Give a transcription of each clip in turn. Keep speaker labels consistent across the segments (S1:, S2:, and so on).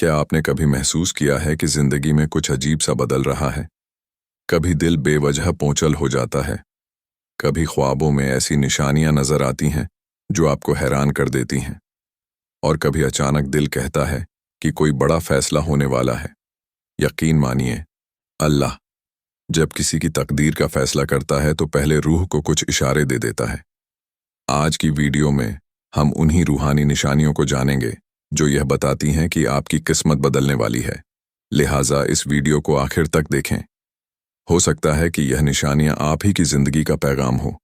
S1: क्या आपने कभी महसूस किया है कि जिंदगी में कुछ अजीब सा बदल रहा है? कभी दिल बेवजह पोंचल हो जाता है, कभी ख्वाबों में ऐसी निशानियां नजर आती हैं जो आपको हैरान कर देती हैं, और कभी अचानक दिल कहता है कि कोई बड़ा फैसला होने वाला है। यकीन मानिए, अल्लाह जब किसी की तकदीर का फैसला करता है तो पहले रूह को कुछ इशारे दे देता है। आज की वीडियो में हम उन्हीं रूहानी निशानियों को जानेंगे जो यह बताती हैं कि आपकी किस्मत बदलने वाली है। लिहाजा इस वीडियो को आखिर तक देखें। हो सकता है कि यह निशानियां आप ही की जिंदगी का पैगाम हो।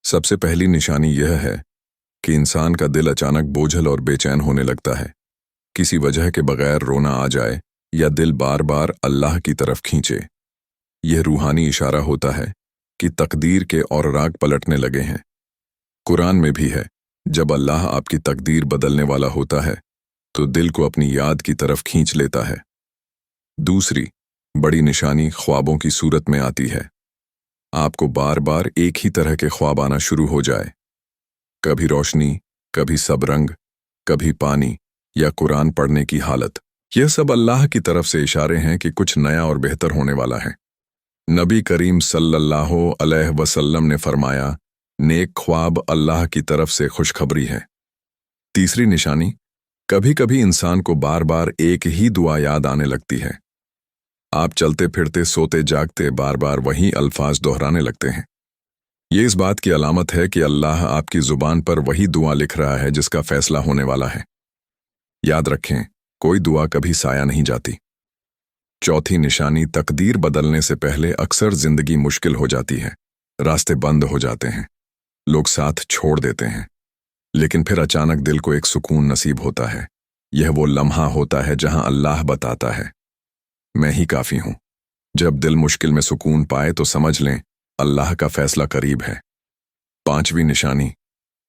S1: सबसे पहली निशानी यह है कि इंसान का दिल अचानक बोझल और बेचैन होने लगता है। किसी वजह के बगैर रोना आ जाए या दिल बार बार अल्लाह की तरफ खींचे। यह रूहानी इशारा होता है कि तकदीर के औराग पलटने लगे हैं। कुरान में भी है, जब अल्लाह आपकी तकदीर बदलने वाला होता है तो दिल को अपनी याद की तरफ खींच लेता है। दूसरी बड़ी निशानी ख्वाबों की सूरत में आती है। आपको बार बार एक ही तरह के ख्वाब आना शुरू हो जाए, कभी रोशनी, कभी सबरंग, कभी पानी या कुरान पढ़ने की हालत। यह सब अल्लाह की तरफ से इशारे हैं कि कुछ नया और बेहतर होने वाला है। नबी करीम सल्लल्लाहु अलैहि वसल्लम ने फरमाया, नेक ख्वाब अल्लाह की तरफ से खुशखबरी है। तीसरी निशानी, कभी कभी इंसान को बार बार एक ही दुआ याद आने लगती है। आप चलते फिरते सोते जागते बार बार वही अल्फाज दोहराने लगते हैं। ये इस बात की अलामत है कि अल्लाह आपकी जुबान पर वही दुआ लिख रहा है जिसका फैसला होने वाला है। याद रखें, कोई दुआ कभी साया नहीं जाती। चौथी निशानी, तकदीर बदलने से पहले अक्सर जिंदगी मुश्किल हो जाती है। रास्ते बंद हो जाते हैं, लोग साथ छोड़ देते हैं, लेकिन फिर अचानक दिल को एक सुकून नसीब होता है। यह वो लम्हा होता है जहां अल्लाह बताता है, मैं ही काफी हूं। जब दिल मुश्किल में सुकून पाए तो समझ लें अल्लाह का फैसला करीब है। पांचवी निशानी,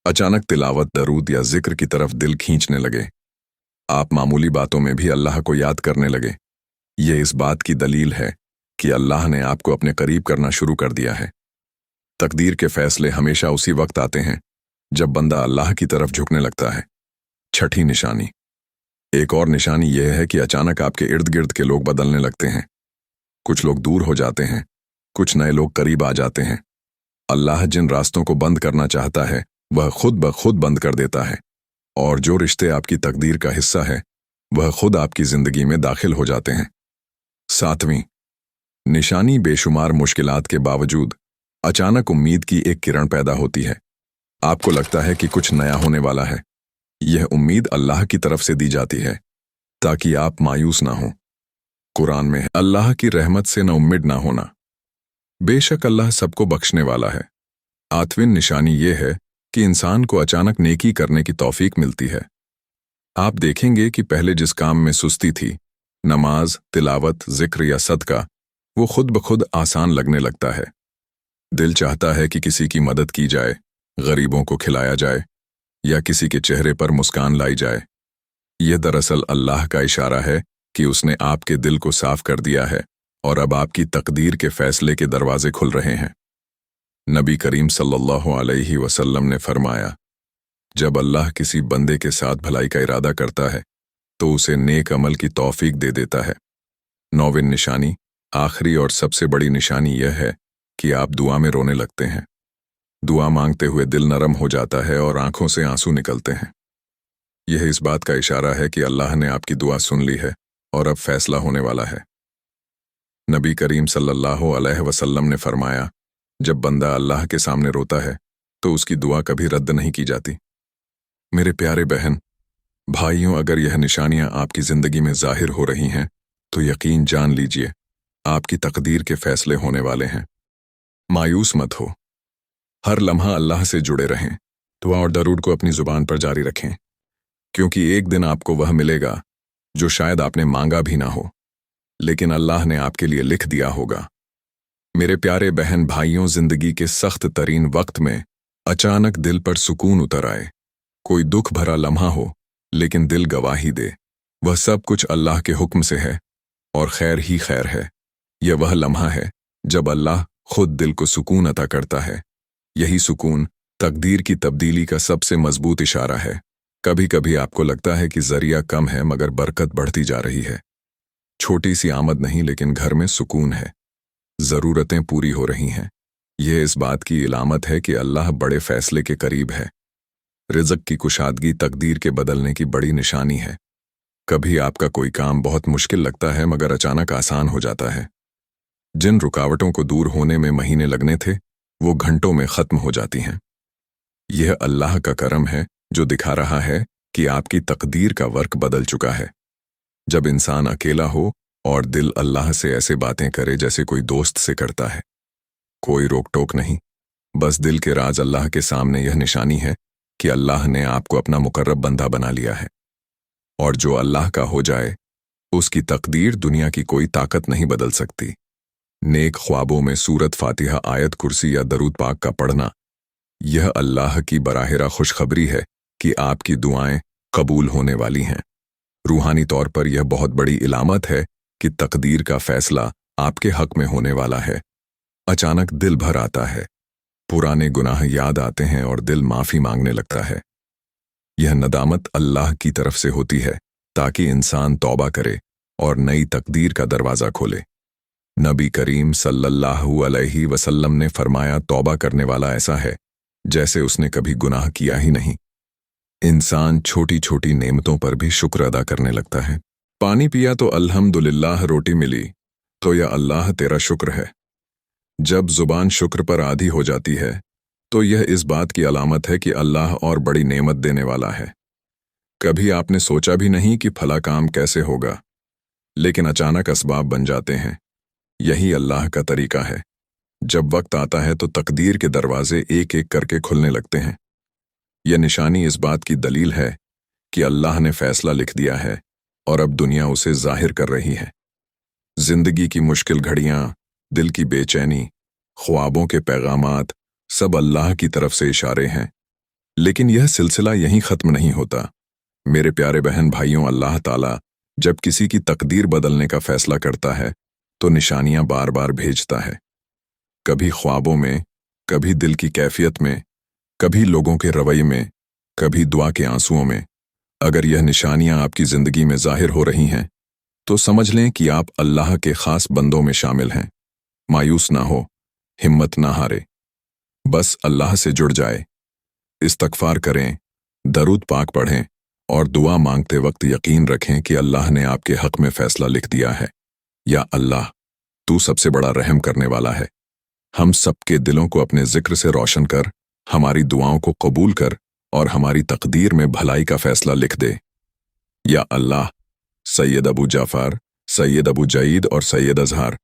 S1: अचानक तिलावत, दरूद या जिक्र की तरफ दिल खींचने लगे। आप मामूली बातों में भी अल्लाह को याद करने लगे। यह इस बात की दलील है कि अल्लाह ने आपको अपने करीब करना शुरू कर दिया है। तकदीर के फैसले हमेशा उसी वक्त आते हैं जब बंदा अल्लाह की तरफ झुकने लगता है। छठी निशानी, एक और निशानी यह है कि अचानक आपके इर्द गिर्द के लोग बदलने लगते हैं। कुछ लोग दूर हो जाते हैं, कुछ नए लोग करीब आ जाते हैं। अल्लाह जिन रास्तों को बंद करना चाहता है वह खुद ब खुद बंद कर देता है, और जो रिश्ते आपकी तकदीर का हिस्सा है वह खुद आपकी जिंदगी में दाखिल हो जाते हैं। सातवीं निशानी, बेशुमार मुश्किलात के बावजूद अचानक उम्मीद की एक किरण पैदा होती है। आपको लगता है कि कुछ नया होने वाला है। यह उम्मीद अल्लाह की तरफ से दी जाती है ताकि आप मायूस ना हो। कुरान में है, अल्लाह की रहमत से न उम्मीद ना होना, बेशक अल्लाह सबको बख्शने वाला है। आठवीं निशानी यह है कि इंसान को अचानक नेकी करने की तौफीक मिलती है। आप देखेंगे कि पहले जिस काम में सुस्ती थी, नमाज, तिलावत, जिक्र या सदका, वो खुद ब खुद आसान लगने लगता है। दिल चाहता है कि किसी की मदद की जाए, गरीबों को खिलाया जाए या किसी के चेहरे पर मुस्कान लाई जाए। यह दरअसल अल्लाह का इशारा है कि उसने आपके दिल को साफ कर दिया है और अब आपकी तकदीर के फैसले के दरवाजे खुल रहे हैं। नबी करीम सल्लल्लाहु अलैहि वसल्लम ने फरमाया, जब अल्लाह किसी बंदे के साथ भलाई का इरादा करता है तो उसे नेक अमल की तौफीक दे देता है। नौवीं निशानी, आखिरी और सबसे बड़ी निशानी यह है कि आप दुआ में रोने लगते हैं। दुआ मांगते हुए दिल नरम हो जाता है और आंखों से आंसू निकलते हैं। यह इस बात का इशारा है कि अल्लाह ने आपकी दुआ सुन ली है और अब फैसला होने वाला है। नबी करीम सल्लल्लाहु अलैहि वसल्लम ने फरमाया, जब बंदा अल्लाह के सामने रोता है तो उसकी दुआ कभी रद्द नहीं की जाती। मेरे प्यारे बहन भाइयों, अगर यह निशानियां आपकी जिंदगी में जाहिर हो रही हैं तो यकीन जान लीजिए आपकी तकदीर के फैसले होने वाले हैं। मायूस मत हो, हर लम्हा अल्लाह से जुड़े रहें। दुआ और दरूद को अपनी जुबान पर जारी रखें, क्योंकि एक दिन आपको वह मिलेगा जो शायद आपने मांगा भी ना हो, लेकिन अल्लाह ने आपके लिए लिख दिया होगा। मेरे प्यारे बहन भाइयों, जिंदगी के सख्त तरीन वक्त में अचानक दिल पर सुकून उतर आए, कोई दुख भरा लम्हा हो लेकिन दिल गवाही दे, वह सब कुछ अल्लाह के हुक्म से है और खैर ही खैर है। यह वह लम्हा है जब अल्लाह खुद दिल को सुकून अता करता है। यही सुकून तकदीर की तब्दीली का सबसे मजबूत इशारा है। कभी कभी आपको लगता है कि जरिया कम है मगर बरकत बढ़ती जा रही है। छोटी सी आमद नहीं लेकिन घर में सुकून है, जरूरतें पूरी हो रही हैं। यह इस बात की इलामत है कि अल्लाह बड़े फैसले के करीब है। रिज़्क़ की कुशादगी तकदीर के बदलने की बड़ी निशानी है। कभी आपका कोई काम बहुत मुश्किल लगता है मगर अचानक आसान हो जाता है। जिन रुकावटों को दूर होने में महीने लगने थे वो घंटों में खत्म हो जाती हैं। यह अल्लाह का करम है जो दिखा रहा है कि आपकी तकदीर का वर्क बदल चुका है। जब इंसान अकेला हो और दिल अल्लाह से ऐसे बातें करे जैसे कोई दोस्त से करता है, कोई रोक टोक नहीं, बस दिल के राज अल्लाह के सामने, यह निशानी है कि अल्लाह ने आपको अपना मुकर्रब बंदा बना लिया है। और जो अल्लाह का हो जाए उसकी तकदीर दुनिया की कोई ताकत नहीं बदल सकती। नेक ख्वाबों में सूरत फातिहा, आयत कुर्सी या दरूद पाक का पढ़ना, यह अल्लाह की बराहरा खुशखबरी है कि आपकी दुआएं कबूल होने वाली हैं। रूहानी तौर पर यह बहुत बड़ी इलामत है कि तकदीर का फैसला आपके हक में होने वाला है। अचानक दिल भर आता है, पुराने गुनाह याद आते हैं और दिल माफ़ी मांगने लगता है। यह नदामत अल्लाह की तरफ से होती है ताकि इंसान तौबा करे और नई तकदीर का दरवाज़ा खोले। नबी करीम सल्लल्लाहु अलैहि वसल्लम ने फरमाया, तौबा करने वाला ऐसा है जैसे उसने कभी गुनाह किया ही नहीं। इंसान छोटी छोटी नेमतों पर भी शुक्र अदा करने लगता है। पानी पिया तो अल्हम्दुलिल्लाह, रोटी मिली तो या अल्लाह तेरा शुक्र है। जब जुबान शुक्र पर आधी हो जाती है तो यह इस बात की अलामत है कि अल्लाह और बड़ी नेमत देने वाला है। कभी आपने सोचा भी नहीं कि फला काम कैसे होगा, लेकिन अचानक असबाब बन जाते हैं। यही अल्लाह का तरीका है। जब वक्त आता है तो तकदीर के दरवाजे एक एक करके खुलने लगते हैं। यह निशानी इस बात की दलील है कि अल्लाह ने फैसला लिख दिया है और अब दुनिया उसे जाहिर कर रही है। जिंदगी की मुश्किल घड़ियां, दिल की बेचैनी, ख्वाबों के पैगामात, सब अल्लाह की तरफ से इशारे हैं। लेकिन यह सिलसिला यहीं ख़त्म नहीं होता। मेरे प्यारे बहन भाइयों, अल्लाह ताला जब किसी की तकदीर बदलने का फैसला करता है तो निशानियां बार बार भेजता है। कभी ख्वाबों में, कभी दिल की कैफियत में, कभी लोगों के रवैये में, कभी दुआ के आंसुओं में। अगर यह निशानियां आपकी ज़िंदगी में जाहिर हो रही हैं तो समझ लें कि आप अल्लाह के ख़ास बंदों में शामिल हैं। मायूस ना हो, हिम्मत ना हारे, बस अल्लाह से जुड़ जाए, इस्तग़फ़ार करें, दरूद पाक पढ़ें और दुआ मांगते वक्त यकीन रखें कि अल्लाह ने आपके हक़ में फ़ैसला लिख दिया है। या अल्लाह, तू सबसे बड़ा रहम करने वाला है। हम सबके दिलों को अपने ज़िक्र से रोशन कर, हमारी दुआओं को कबूल कर और हमारी तकदीर में भलाई का फ़ैसला लिख दे। या अल्लाह, सैयद अबू जाफ़र, सैयद अबू जईद और सैयद अज़हर,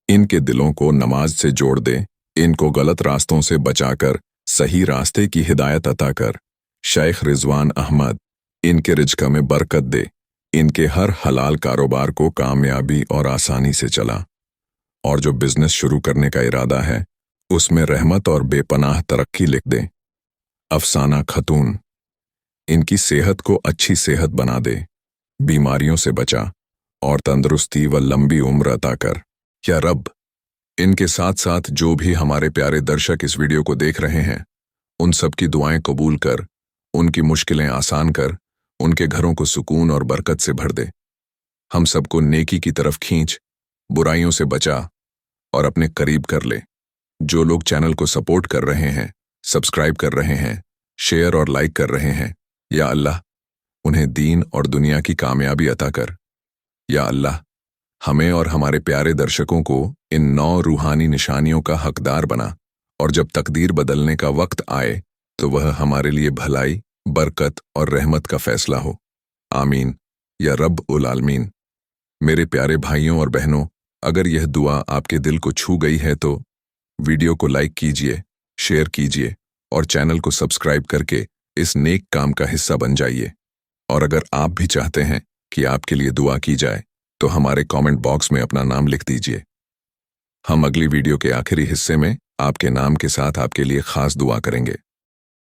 S1: इनके दिलों को नमाज से जोड़ दे, इनको गलत रास्तों से बचाकर सही रास्ते की हिदायत अता कर। शेख रिजवान अहमद, इनके रिज़्क़ में बरकत दे, इनके हर हलाल कारोबार को कामयाबी और आसानी से चला। और जो बिजनेस शुरू करने का इरादा है उसमें रहमत और बेपनाह तरक्की लिख दें। अफसाना खतून, इनकी सेहत को अच्छी सेहत बना दे, बीमारियों से बचा और तंदुरुस्ती व लंबी उम्र अता कर। या रब, इनके साथ साथ जो भी हमारे प्यारे दर्शक इस वीडियो को देख रहे हैं उन सब की दुआएं कबूल कर, उनकी मुश्किलें आसान कर, उनके घरों को सुकून और बरकत से भर दे। हम सबको नेकी की तरफ खींच, बुराइयों से बचा और अपने करीब कर ले। जो लोग चैनल को सपोर्ट कर रहे हैं, सब्सक्राइब कर रहे हैं, शेयर और लाइक कर रहे हैं, या अल्लाह उन्हें दीन और दुनिया की कामयाबी अता कर। या अल्लाह, हमें और हमारे प्यारे दर्शकों को इन 9 रूहानी निशानियों का हकदार बना और जब तकदीर बदलने का वक्त आए तो वह हमारे लिए भलाई, बरकत और रहमत का फैसला हो। आमीन या रब उल आलमीन। मेरे प्यारे भाइयों और बहनों, अगर यह दुआ आपके दिल को छू गई है तो वीडियो को लाइक कीजिए, शेयर कीजिए और चैनल को सब्सक्राइब करके इस नेक काम का हिस्सा बन जाइए। और अगर आप भी चाहते हैं कि आपके लिए दुआ की जाए तो हमारे कमेंट बॉक्स में अपना नाम लिख दीजिए। हम अगली वीडियो के आखिरी हिस्से में आपके नाम के साथ आपके लिए खास दुआ करेंगे।